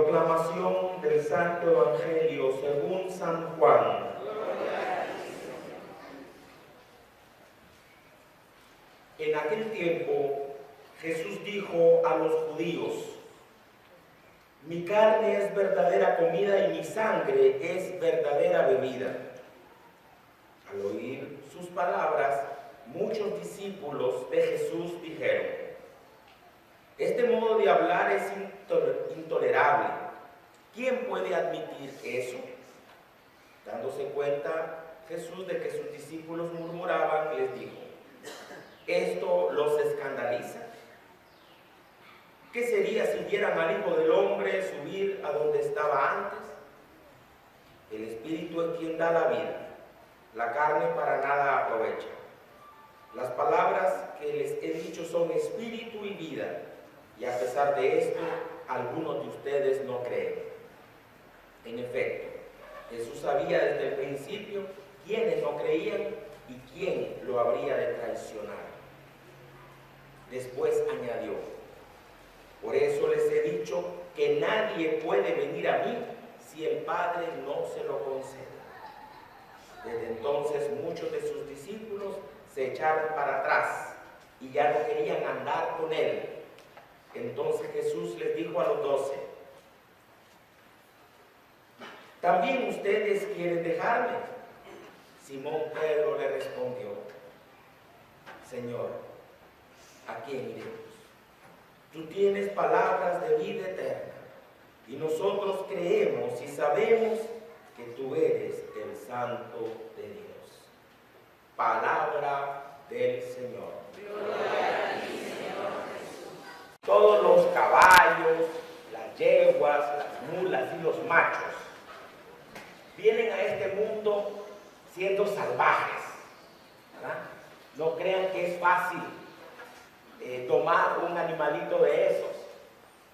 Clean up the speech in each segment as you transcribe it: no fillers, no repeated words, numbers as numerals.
Proclamación del Santo Evangelio según San Juan. En aquel tiempo Jesús dijo a los judíos: mi carne es verdadera comida y mi sangre es verdadera bebida. Al oír sus palabras, muchos discípulos de Jesús dijeron: este modo de hablar es intolerable. ¿Quién puede admitir eso? Dándose cuenta Jesús de que sus discípulos murmuraban, les dijo: ¿esto los escandaliza? ¿Qué sería si vieran al Hijo del Hombre subir a donde estaba antes? El Espíritu es quien da la vida, la carne para nada aprovecha. Las palabras que les he dicho son espíritu y vida, y a pesar de esto, algunos de ustedes no creen. En efecto, Jesús sabía desde el principio quiénes no creían y quién lo habría de traicionar. Después añadió: por eso les he dicho que nadie puede venir a mí si el Padre no se lo concede. Desde entonces muchos de sus discípulos se echaron para atrás y ya no querían andar con él. Entonces Jesús les dijo a los 12: ¿también ustedes quieren dejarme? Simón Pedro le respondió: Señor, ¿a quién iremos? Tú tienes palabras de vida eterna, y nosotros creemos y sabemos que tú eres el Santo de Dios. Palabra del Señor. Gloria a ti, Señor Jesús. Todos los caballos, las yeguas, las mulas y los machos vienen a este mundo siendo salvajes, ¿verdad? No crean que es fácil tomar un animalito de esos.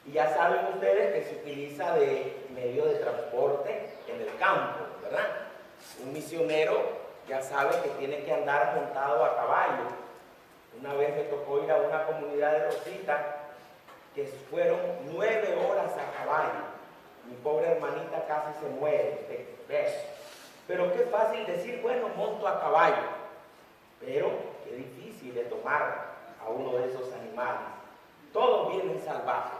Y ya saben ustedes que se utiliza de medio de transporte en el campo, ¿verdad? Un misionero ya sabe que tiene que andar montado a caballo. Una vez me tocó ir a una comunidad de Rosita que fueron 9 horas a caballo. Mi pobre hermanita casi se muere, ¿ves? Pero qué fácil decir, bueno, monto a caballo. Pero qué difícil de tomar a uno de esos animales. Todos vienen salvajes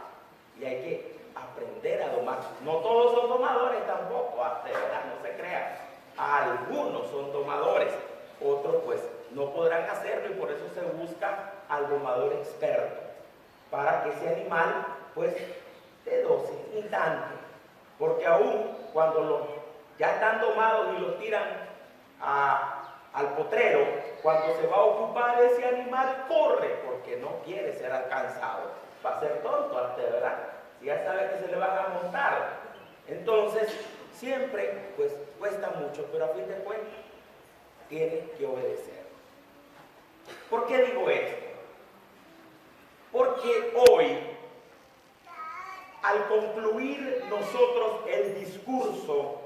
y hay que aprender a domar. No todos son domadores tampoco, de verdad, no se crean. Algunos son domadores, otros pues no podrán hacerlo, y por eso se busca al domador experto, para que ese animal pues te doce y tanto, porque aún cuando ya están domados y los tiran al potrero, cuando se va a ocupar ese animal corre porque no quiere ser alcanzado. Va a ser tonto, ¿verdad? Si ya sabe que se le van a montar. Entonces, siempre pues cuesta mucho, pero a fin de cuentas tiene que obedecer. ¿Por qué digo esto? Porque hoy, al concluir nosotros el discurso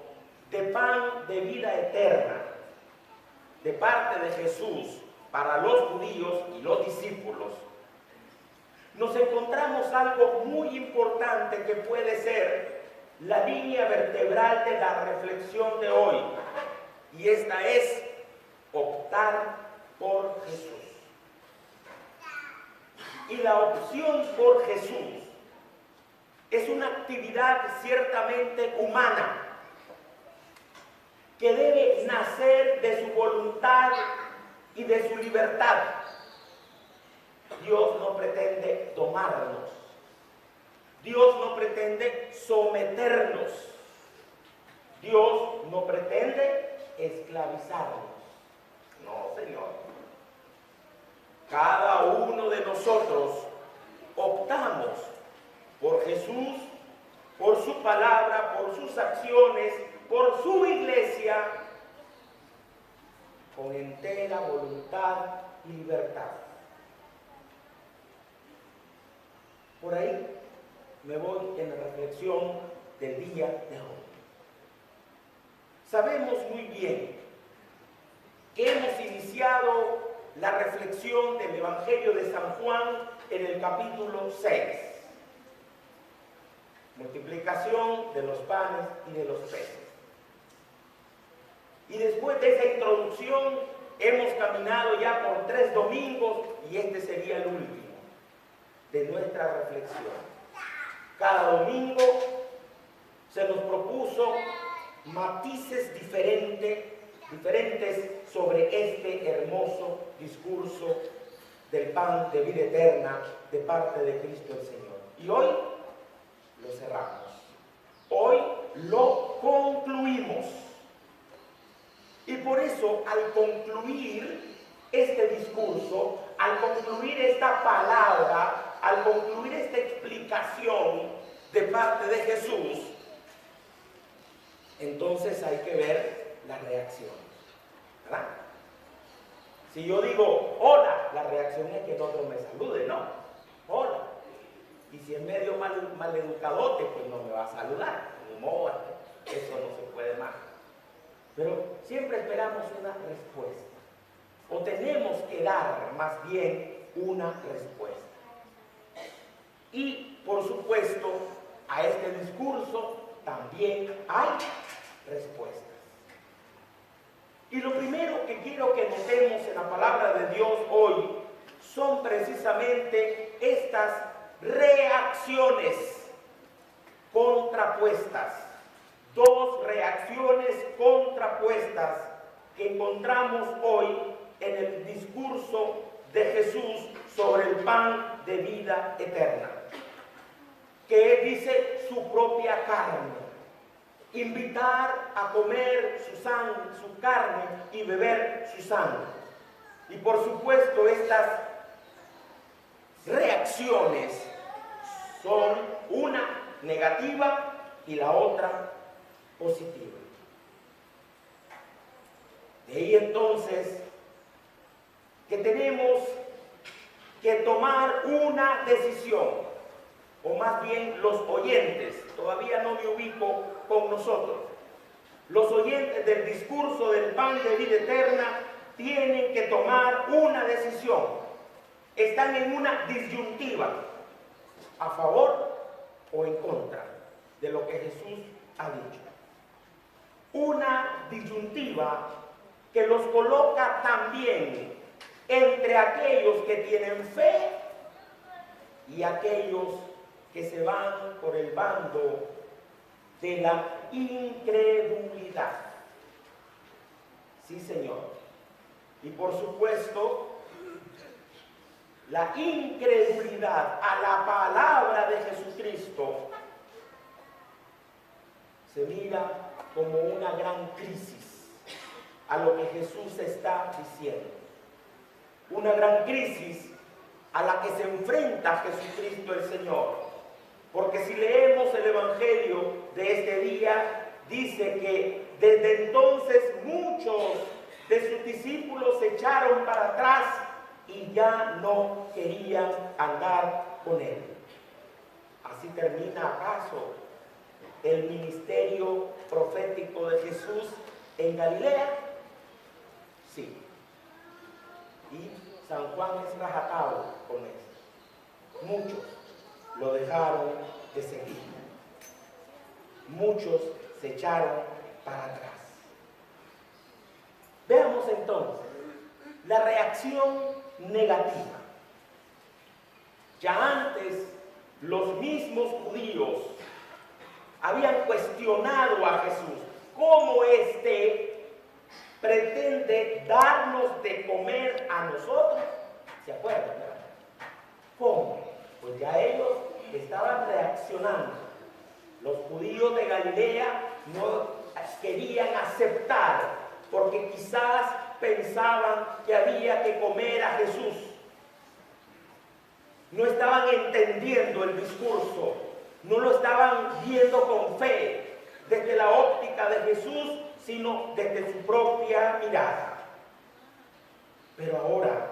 de pan de vida eterna de parte de Jesús para los judíos y los discípulos, nos encontramos algo muy importante que puede ser la línea vertebral de la reflexión de hoy, y esta es optar por Jesús. Y la opción por Jesús es una actividad ciertamente humana, que debe nacer de su voluntad y de su libertad. Dios no pretende domarnos. Dios no pretende someternos. Dios no pretende esclavizarnos. No, Señor. Cada uno de nosotros optamos por Jesús, por su palabra, por sus acciones, por su iglesia, con entera voluntad y libertad. Por ahí me voy en la reflexión del día de hoy. Sabemos muy bien que hemos iniciado la reflexión del Evangelio de San Juan en el capítulo 6. multiplicación de los panes y de los peces. Y después de esa introducción hemos caminado ya por 3 domingos y este sería el último de nuestra reflexión. Cada domingo se nos propuso matices diferentes sobre este hermoso discurso del pan de vida eterna de parte de Cristo el Señor. Y hoy lo cerramos. Hoy lo concluimos. Y por eso, al concluir este discurso, al concluir esta palabra, al concluir esta explicación de parte de Jesús, entonces hay que ver la reacción, ¿verdad? Si yo digo hola, la reacción es que el otro me salude, ¿no? Hola. Y si es medio maleducadote, pues no me va a saludar. Ni modo, eso no se puede más. Pero siempre esperamos una respuesta. O tenemos que dar más bien una respuesta. Y por supuesto, a este discurso también hay respuestas. Y lo primero que quiero que notemos en la palabra de Dios hoy son precisamente estas reacciones contrapuestas. 2 reacciones contrapuestas que encontramos hoy en el discurso de Jesús sobre el pan de vida eterna, que dice su propia carne. Invitar a comer su carne y beber su sangre. Y por supuesto estas reacciones son una negativa y la otra positiva. De ahí entonces que tenemos que tomar una decisión, o más bien los oyentes, todavía no me ubico con nosotros, los oyentes del discurso del pan de vida eterna tienen que tomar una decisión. Están en una disyuntiva, a favor o en contra de lo que Jesús ha dicho. Una disyuntiva que los coloca también entre aquellos que tienen fe y aquellos que se van por el bando de la incredulidad. Sí, Señor. Y por supuesto, la incredulidad a la palabra de Jesucristo se mira como una gran crisis a lo que Jesús está diciendo. Una gran crisis a la que se enfrenta Jesucristo el Señor. Porque si leemos el Evangelio de este día, dice que desde entonces muchos de sus discípulos se echaron para atrás y ya no querían andar con él. ¿Así termina acaso el ministerio profético de Jesús en Galilea? Sí. Y San Juan es rajatado con esto. Muchos lo dejaron de seguir. Muchos se echaron para atrás. Veamos entonces la reacción negativa. Ya antes los mismos judíos habían cuestionado a Jesús cómo éste pretende darnos de comer a nosotros. ¿Se acuerdan, verdad? ¿Cómo? Pues ya ellos estaban reaccionando. Los judíos de Galilea no querían aceptar porque quizás pensaban que había que comer a Jesús. No estaban entendiendo el discurso, no lo estaban viendo con fe desde la óptica de Jesús, sino desde su propia mirada. Pero ahora,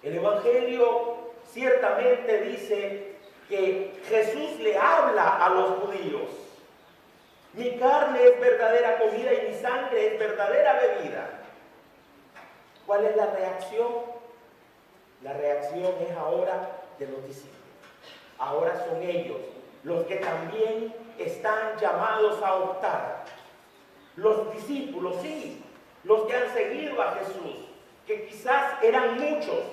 el Evangelio ciertamente dice que Jesús le habla a los judíos. Mi carne es verdadera comida y mi sangre es verdadera bebida. ¿Cuál es la reacción? La reacción es ahora de los discípulos. Ahora son ellos los que también están llamados a optar. Los discípulos, sí, los que han seguido a Jesús, que quizás eran muchos,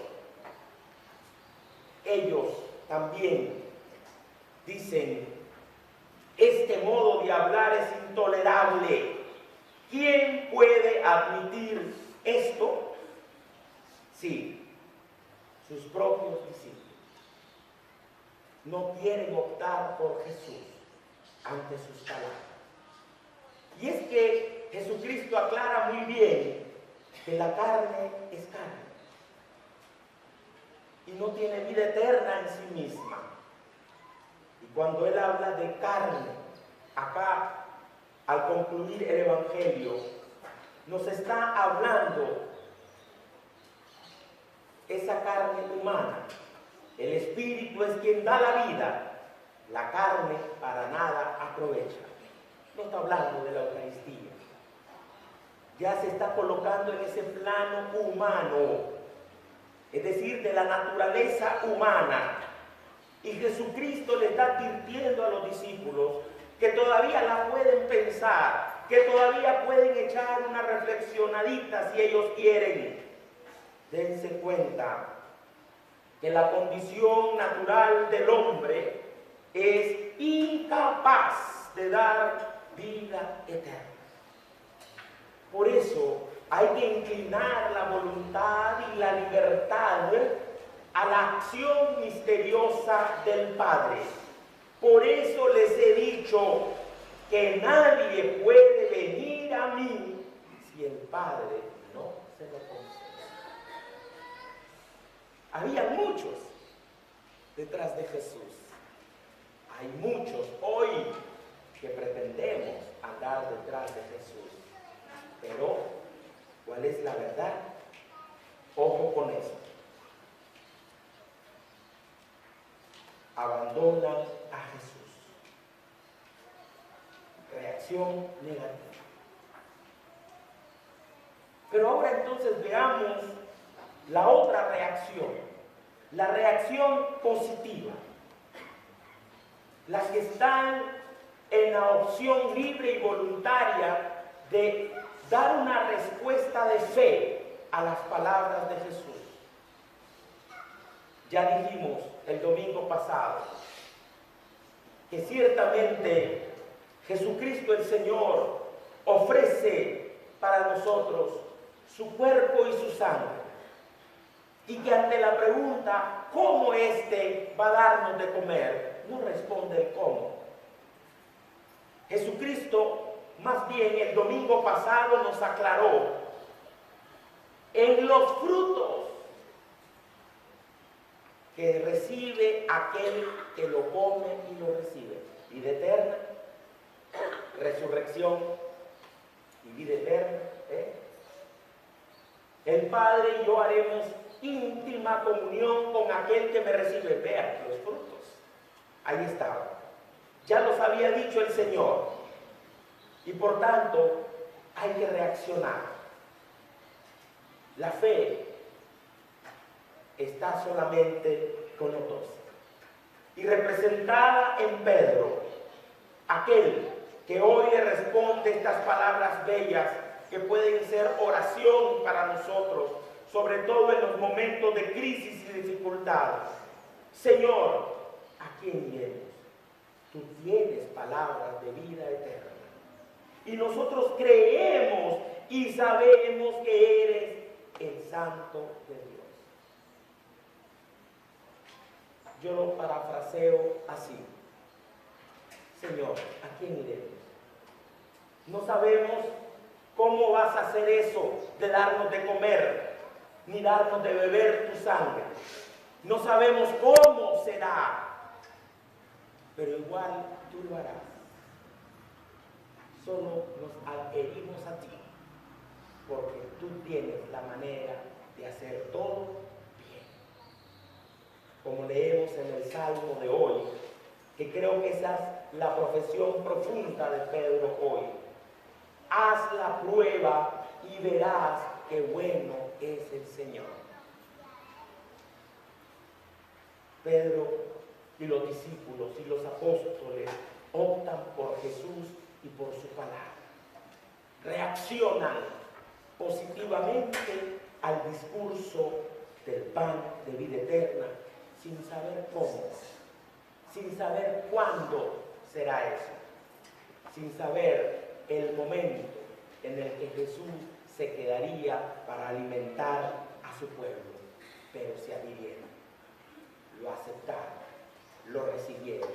ellos también dicen, este modo de hablar es intolerable. ¿Quién puede admitir esto? Sí, sus propios discípulos no quieren optar por Jesús ante sus palabras. Y es que Jesucristo aclara muy bien que la carne es carne y no tiene vida eterna en sí misma. Y cuando Él habla de carne, acá, al concluir el Evangelio, nos está hablando esa carne humana. El Espíritu es quien da la vida, la carne para nada aprovecha. No está hablando de la Eucaristía. Ya se está colocando en ese plano humano, es decir, de la naturaleza humana. Y Jesucristo le está advirtiendo a los discípulos que todavía la pueden pensar, que todavía pueden echar una reflexionadita si ellos quieren. Dense cuenta que la condición natural del hombre es incapaz de dar vida eterna. Por eso hay que inclinar la voluntad y la libertad a la acción misteriosa del Padre. Por eso les he dicho que nadie puede venir a mí si el Padre no se lo concede. Había muchos detrás de Jesús. Hay muchos hoy que pretendemos andar detrás de Jesús. Pero, ¿cuál es la verdad? Ojo con eso. Abandonan a Jesús. Reacción negativa. Pero ahora entonces veamos la otra reacción, la reacción positiva. Las que están en la opción libre y voluntaria de dar una respuesta de fe a las palabras de Jesús. Ya dijimos el domingo pasado que ciertamente Jesucristo el Señor ofrece para nosotros su cuerpo y su sangre, y que ante la pregunta ¿cómo éste va a darnos de comer? No responde el cómo. Jesucristo más bien el domingo pasado nos aclaró en los frutos que recibe aquel que lo come y lo recibe: vida eterna, resurrección y vida eterna. El Padre y yo haremos íntima comunión con aquel que me recibe. Vean los frutos, ahí estaban, ya los había dicho el Señor, y por tanto hay que reaccionar. La fe está solamente con los 12 y representada en Pedro, aquel que hoy le responde estas palabras bellas que pueden ser oración para nosotros, sobre todo en los momentos de crisis y dificultades. Señor, ¿a quién iremos? Tú tienes palabras de vida eterna. Y nosotros creemos y sabemos que eres el Santo de Dios. Yo lo parafraseo así: Señor, ¿a quién iremos? No sabemos cómo vas a hacer eso de darnos de comer, ni darnos de beber tu sangre. No sabemos cómo será, pero igual tú lo harás. Solo nos adherimos a ti, porque tú tienes la manera de hacer todo bien. Como leemos en el Salmo de hoy, que creo que esa es la profesión profunda de Pedro hoy: haz la prueba y verás qué bueno es el Señor. Pedro y los discípulos y los apóstoles optan por Jesús y por su palabra. Reaccionan positivamente al discurso del pan de vida eterna, sin saber cómo, sin saber cuándo será eso, sin saber el momento en el que Jesús se quedaría para alimentar a su pueblo. Pero se adhirieron, lo aceptaron, lo recibieron.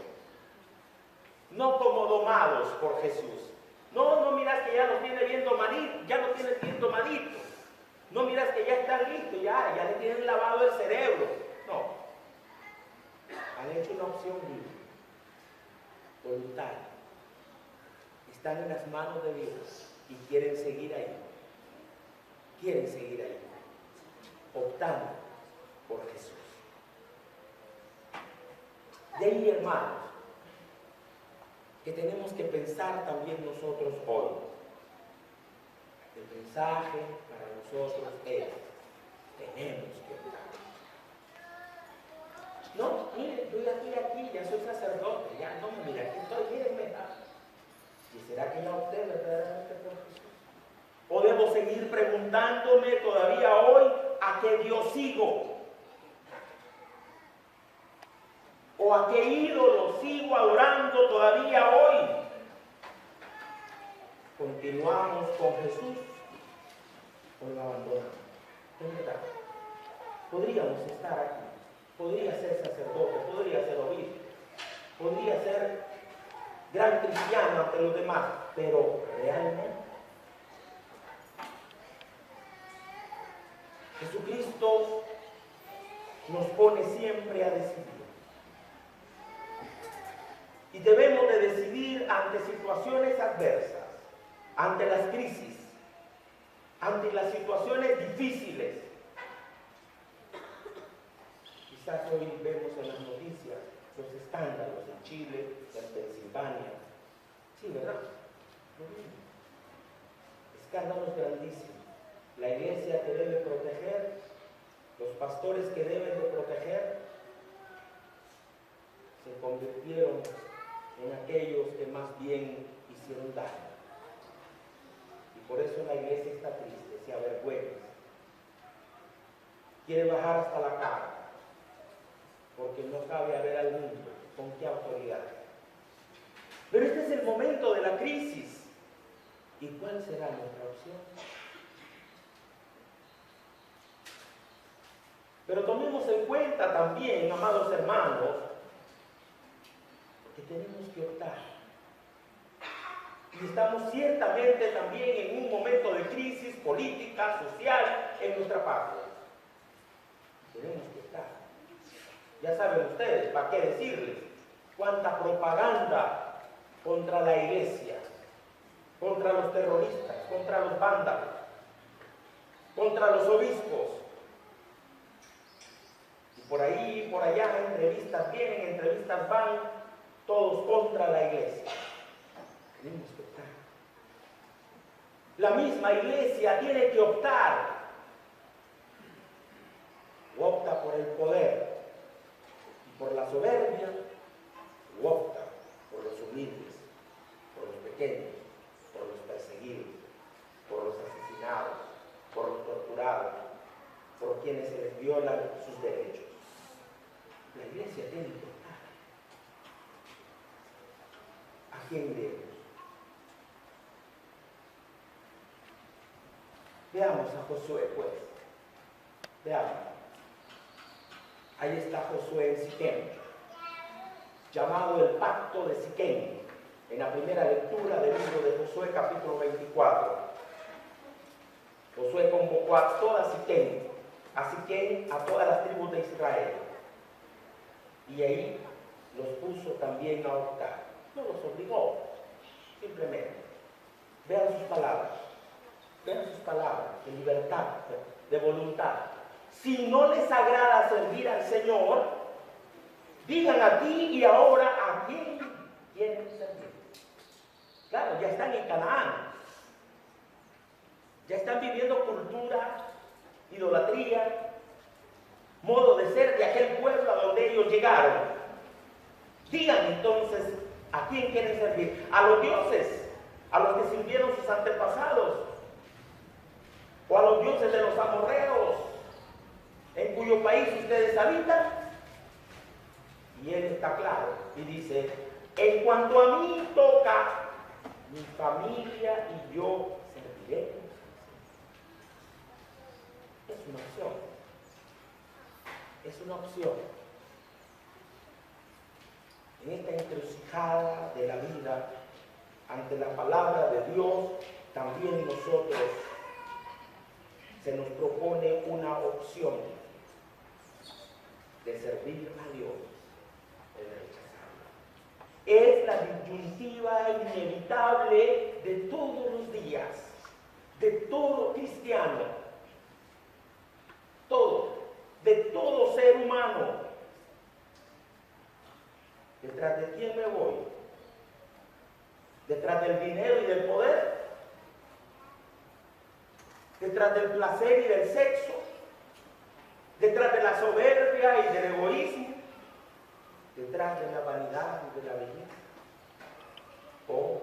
No como domados por Jesús. No miras que ya los tiene bien domaditos, ya los tienes bien domaditos. No miras que ya están listos, ya le tienen lavado el cerebro. No. Han hecho una opción libre, voluntaria. Están en las manos de Dios y quieren seguir ahí. Quieren seguir ahí, optando por Jesús. De ahí, hermanos, que tenemos que pensar también nosotros hoy. El mensaje para nosotros es: tenemos que optar. No, mire, yo ya estoy aquí, ya soy sacerdote, ya no, mira, aquí estoy, mírenme. ¿Y será que ya opté verdaderamente por Jesús? ¿O debo seguir preguntándome todavía hoy a qué Dios sigo? ¿O a qué ídolo sigo adorando todavía hoy? ¿Continuamos con Jesús o lo abandonamos? En verdad, podríamos estar aquí, podría ser sacerdote, podría ser obispo, podría ser gran cristiano ante los demás, pero realmente Jesucristo nos pone siempre a decidir. Y debemos de decidir ante situaciones adversas, ante las crisis, ante las situaciones difíciles. Quizás hoy vemos en las noticias los escándalos en Chile, en Pensilvania. Sí, ¿verdad? Escándalos grandísimos. La iglesia que debe proteger, los pastores que deben de proteger, se convirtieron en aquellos que más bien hicieron daño. Y por eso la iglesia está triste, se avergüenza. Quiere bajar hasta la cara, porque no cabe a ver al mundo con qué autoridad. Pero este es el momento de la crisis. ¿Y cuál será nuestra opción? Pero tomemos en cuenta también, amados hermanos, que tenemos que optar. Y estamos ciertamente también en un momento de crisis política, social en nuestra patria. Tenemos que optar. Ya saben ustedes, ¿para qué decirles? Cuánta propaganda contra la iglesia, contra los terroristas, contra los vándalos, contra los obispos. Y por ahí y por allá entrevistas vienen, entrevistas van, todos contra la iglesia. Tenemos que optar. La misma iglesia tiene que optar. O opta por el poder y por la soberbia, o opta por los humildes, por los pequeños, por los perseguidos, por los asesinados, por los torturados, por quienes se les violan sus derechos. La iglesia tiene que optar. ¿A quién leemos? Veamos a Josué, pues. Veamos. Ahí está Josué en Siquem, llamado el pacto de Siquem, en la primera lectura del libro de Josué, capítulo 24. Josué convocó a toda Siquem, a todas las tribus de Israel, y ahí los puso también a optar. No los obligó, simplemente. Vean sus palabras de libertad, de voluntad. Si no les agrada servir al Señor, digan aquí y ahora a quién quieren servir. Claro, ya están en Canaán, ya están viviendo cultura, idolatría, modo de ser de aquel pueblo a donde ellos llegaron. Digan entonces, ¿a quién quieren servir? ¿A los dioses? ¿A los que sirvieron sus antepasados? ¿O a los dioses de los amorreos, en cuyo país ustedes habitan? Y él está claro y dice, en cuanto a mí toca, mi familia y yo serviremos. Es una opción. Es una opción. En esta encrucijada de la vida, ante la palabra de Dios, también nosotros se nos propone una opción de servir a Dios o de rechazarlo. Es la disyuntiva inevitable de todos los días, de todo cristiano, de todo ser humano. ¿Detrás de quién me voy? ¿Detrás del dinero y del poder? ¿Detrás del placer y del sexo? ¿Detrás de la soberbia y del egoísmo? ¿Detrás de la vanidad y de la belleza? ¿O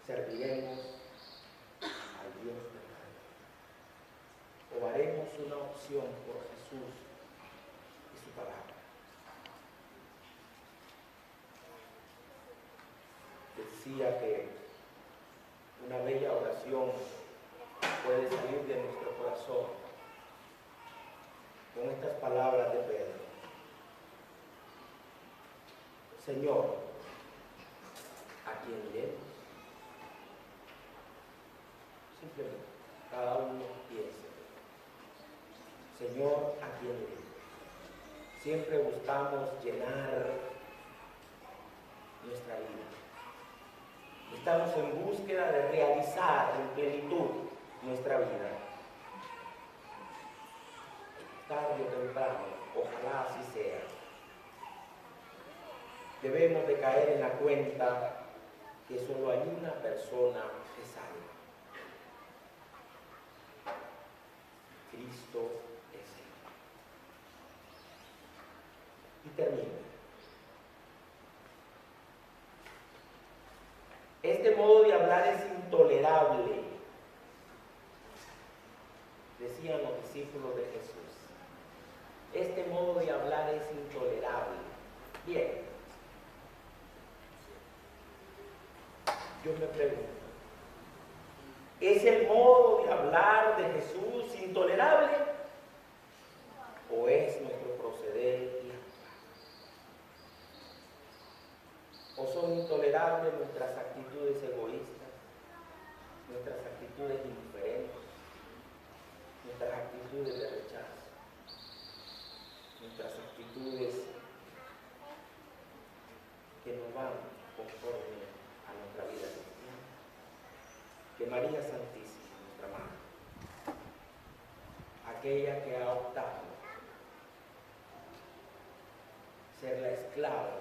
serviremos al Dios verdadero? ¿O haremos una opción por Jesús y su palabra? Decía que una bella oración puede salir de nuestro corazón con estas palabras de Pedro. Señor, ¿a quién iremos? Simplemente, cada uno piense. Señor, ¿a quién iremos? Siempre buscamos llenar nuestra vida. Estamos en búsqueda de realizar en plenitud nuestra vida. Tarde o temprano, ojalá así sea. Debemos de caer en la cuenta que solo hay una persona que salva. Cristo es Él. Y termino. Este modo de hablar es intolerable, decían los discípulos de Jesús. Este modo de hablar es intolerable. Bien, yo me pregunto, ¿es el modo de hablar de Jesús intolerable? ¿O es nuestro proceder y actuar? ¿O son intolerables nuestras actitudes egoístas, nuestras actitudes indiferentes, nuestras actitudes de rechazo, nuestras actitudes que no van conforme a nuestra vida cristiana? Que María Santísima, nuestra Madre, aquella que ha optado ser la esclava